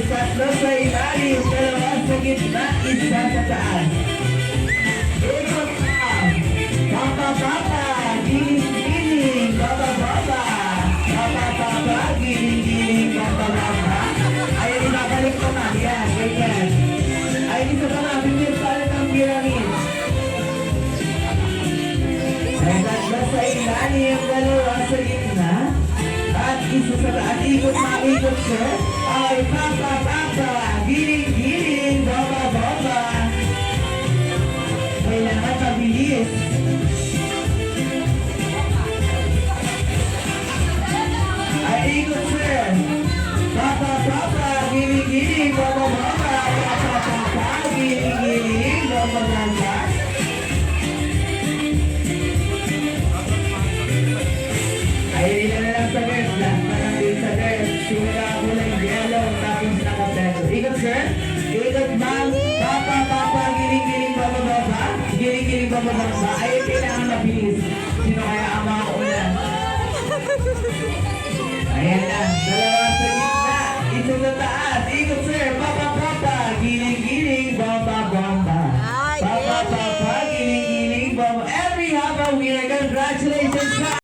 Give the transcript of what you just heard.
tatlo sa ilalim, dalawa sa gitna, isa sa taas. Ikot pa. Papa, papa, giling-giling, baba, baba. Papa, papa, giling-giling, baba, baba. Ay, ibabalik ko na. Yan, ganyan. Ay, isa pa na, bibir pa rin ang pyramid. Ay, tatlo sa ilalim, dalawa sa gitna. At isa sa taas, ikot na, ikot sir. Ay, papa, papa, giling-giling, baba, baba. Kailangan mabilis. Ay, ikot sir. Papa, papa, giling-giling, baba, baba. Papa, papa, giling-giling, baba, baba. Ay, hindi na lang sa girls. Last na lang din sa girls. Simula ko lang yellow, tapos nakapeso. Ikot sir. Ikot ma'am. Papa, papa, giling-giling, baba, baba. Giling-giling, baba, baba. Ay, kailangan mabilis. Sino kaya ang mga una? Ayan na. Dalawa sa gitna. Isa sa taas. Ikot sir. Papa, papa, giling-giling, baba, baba. Papa, papa, giling-giling, baba. Every haba winner. Congratulations.